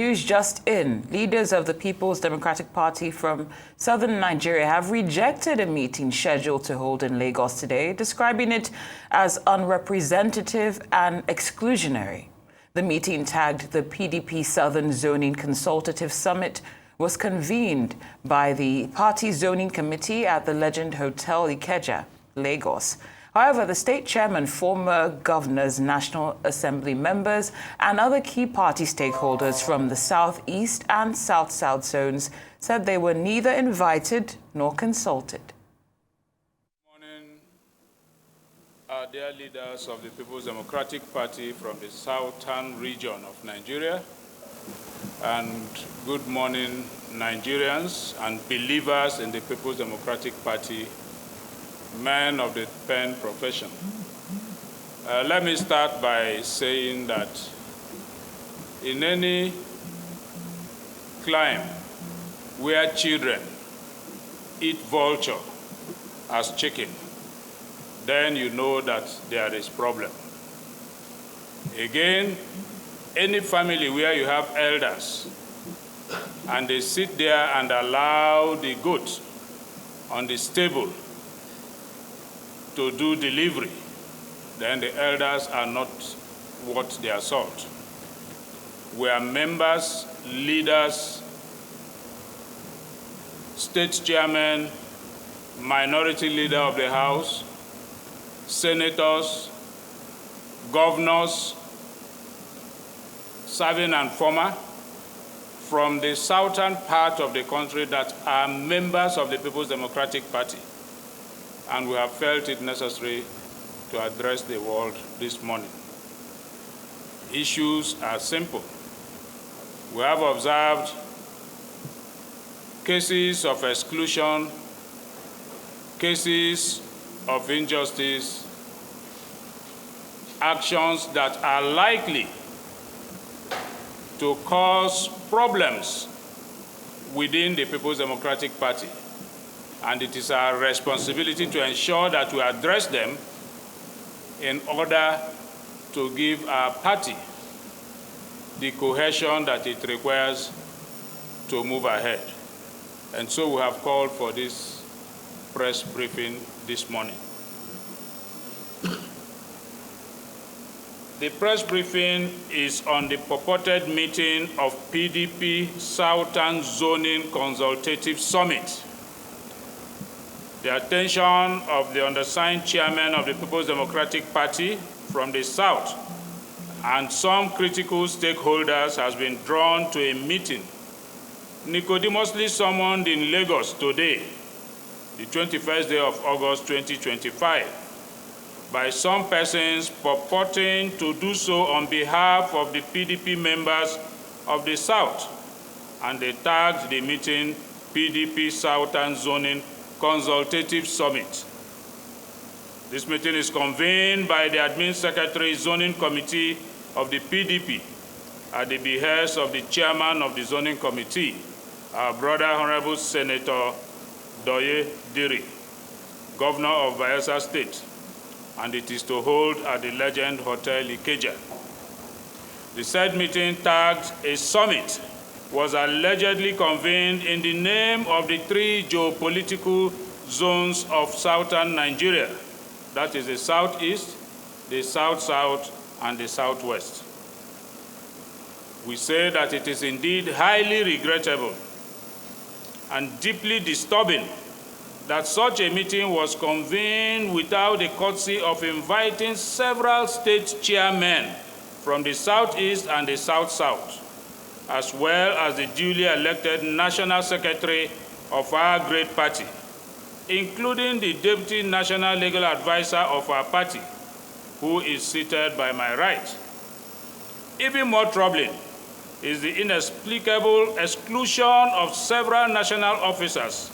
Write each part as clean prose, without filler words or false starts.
news just in. Leaders of the People's Democratic Party from southern Nigeria have rejected a meeting scheduled to hold in Lagos today, describing it as unrepresentative and exclusionary. The meeting, tagged the PDP Southern Zoning Consultative Summit, was convened by the party zoning committee at the Legend Hotel Ikeja, Lagos. However, the state chairman, former governors, National Assembly members, and other key party stakeholders from the Southeast and South-South zones said they were neither invited nor consulted. Good morning, our dear leaders of the People's Democratic Party from the southern region of Nigeria, and good morning, Nigerians and believers in the People's Democratic Party, men of the pen profession. Let me start by saying that in any clime where children eat vulture as chicken, then you know that there is problem. Again, any family where you have elders and they sit there and allow the goat on the stable to do delivery, then the elders are not worth their salt. We are members, leaders, state chairman, minority leader of the House, senators, governors, serving and former, from the southern part of the country that are members of the People's Democratic Party. And we have felt it necessary to address the world this morning. Issues are simple. We have observed cases of exclusion, cases of injustice, actions that are likely to cause problems within the People's Democratic Party. And it is our responsibility to ensure that we address them in order to give our party the cohesion that it requires to move ahead. And so we have called for this press briefing this morning. The press briefing is on the purported meeting of PDP Southern Zoning Consultative Summit. The attention of the undersigned chairman of the People's Democratic Party from the South and some critical stakeholders has been drawn to a meeting nicodemously summoned in Lagos today, the 21st day of August 2025, by some persons purporting to do so on behalf of the PDP members of the South, and they tagged the meeting PDP Southern Zoning Consultative Summit. This meeting is convened by the Admin Secretary Zoning Committee of the PDP at the behest of the Chairman of the Zoning Committee, our brother Honorable Senator Doye Diri, Governor of Bayelsa State, and it is to hold at the Legend Hotel Ikeja. The said meeting, tagged a summit, was allegedly convened in the name of the three geopolitical zones of southern Nigeria, that is the Southeast, the South-South, and the Southwest. We say that it is indeed highly regrettable and deeply disturbing that such a meeting was convened without the courtesy of inviting several state chairmen from the Southeast and the South-South, as well as the duly elected National Secretary of our great party, including the Deputy National Legal Advisor of our party, who is seated by my right. Even more troubling is the inexplicable exclusion of several national officers,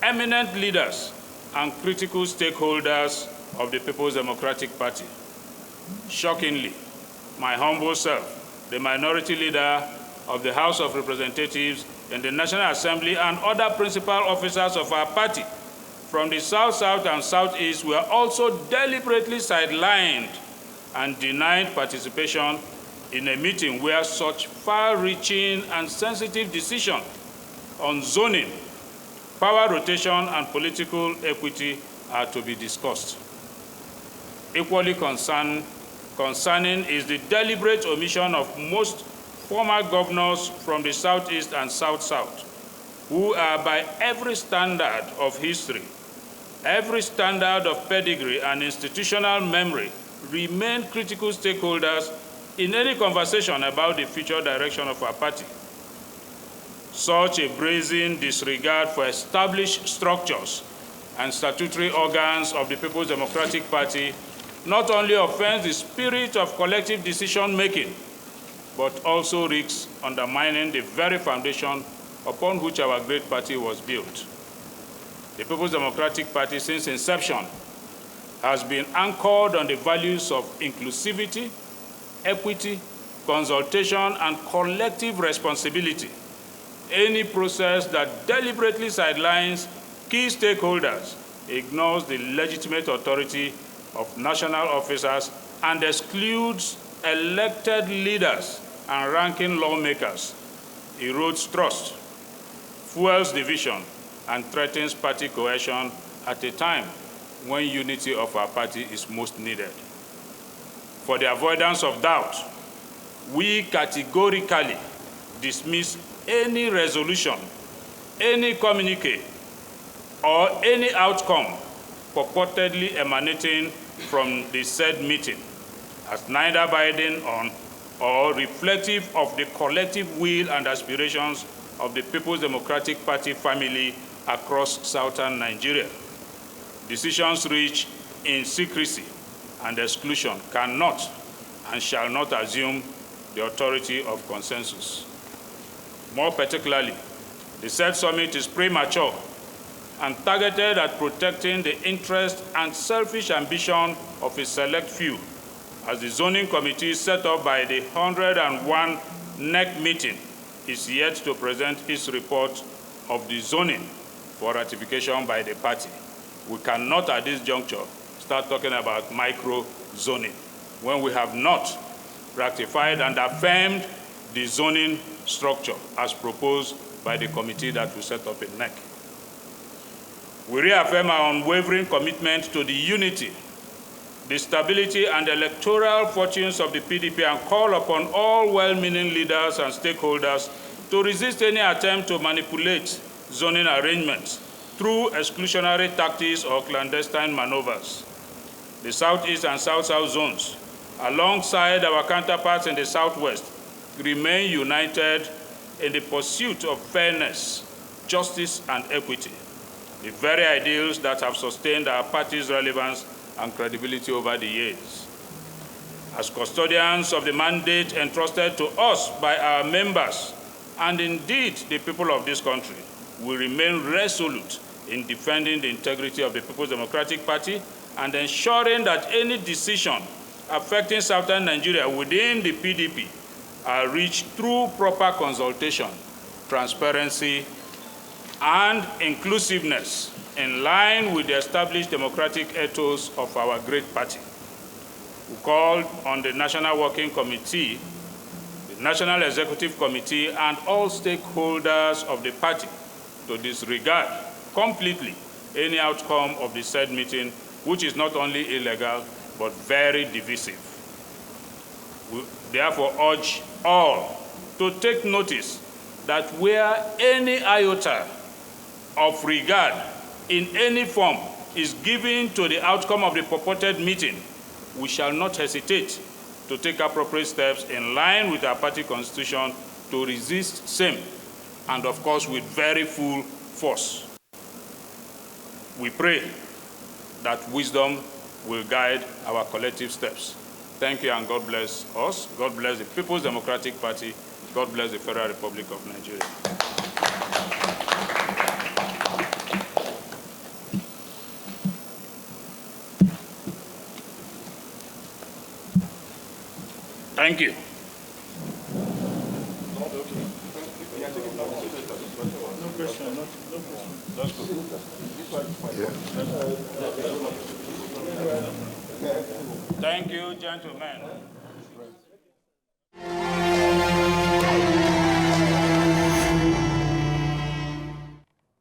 eminent leaders, and critical stakeholders of the People's Democratic Party. Shockingly, my humble self, the minority leader of the House of Representatives in the National Assembly, and other principal officers of our party from the South-South and Southeast were also deliberately sidelined and denied participation in a meeting where such far-reaching and sensitive decisions on zoning, power rotation, and political equity are to be discussed. Equally concerning is the deliberate omission of most former governors from the Southeast and South-South, who are by every standard of history, every standard of pedigree and institutional memory, remain critical stakeholders in any conversation about the future direction of our party. Such a brazen disregard for established structures and statutory organs of the People's Democratic Party not only offends the spirit of collective decision-making, but also risks undermining the very foundation upon which our great party was built. The People's Democratic Party, since inception, has been anchored on the values of inclusivity, equity, consultation, and collective responsibility. Any process that deliberately sidelines key stakeholders, ignores the legitimate authority of national officers, and excludes elected leaders and ranking lawmakers, erodes trust, fuels division, and threatens party cohesion at a time when unity of our party is most needed. For the avoidance of doubt, we categorically dismiss any resolution, any communique, or any outcome purportedly emanating from the said meeting as neither binding on or reflective of the collective will and aspirations of the People's Democratic Party family across southern Nigeria. Decisions reached in secrecy and exclusion cannot and shall not assume the authority of consensus. More particularly, the said summit is premature and targeted at protecting the interest and selfish ambition of a select few, as the zoning committee set up by the 101 NEC meeting is yet to present its report of the zoning for ratification by the party. We cannot at this juncture start talking about micro-zoning when we have not ratified and affirmed the zoning structure as proposed by the committee that we set up in NEC. We reaffirm our unwavering commitment to the unity, the stability, and electoral fortunes of the PDP and call upon all well-meaning leaders and stakeholders to resist any attempt to manipulate zoning arrangements through exclusionary tactics or clandestine maneuvers. The Southeast and South-South zones, alongside our counterparts in the Southwest, remain united in the pursuit of fairness, justice, and equity, the very ideals that have sustained our party's relevance and credibility over the years. As custodians of the mandate entrusted to us by our members, and indeed the people of this country, we remain resolute in defending the integrity of the People's Democratic Party and ensuring that any decision affecting southern Nigeria within the PDP are reached through proper consultation, transparency, and inclusiveness in line with the established democratic ethos of our great party. We called on the National Working Committee, the National Executive Committee, and all stakeholders of the party to disregard completely any outcome of the said meeting, which is not only illegal, but very divisive. We therefore urge all to take notice that where any iota of regard in any form is given to the outcome of the purported meeting, we shall not hesitate to take appropriate steps in line with our party constitution to resist same, and of course with very full force. We pray that wisdom will guide our collective steps. Thank you, and God bless us. God bless the People's Democratic Party. God bless the Federal Republic of Nigeria. Thank you. No question. That's good. Thank you, gentlemen.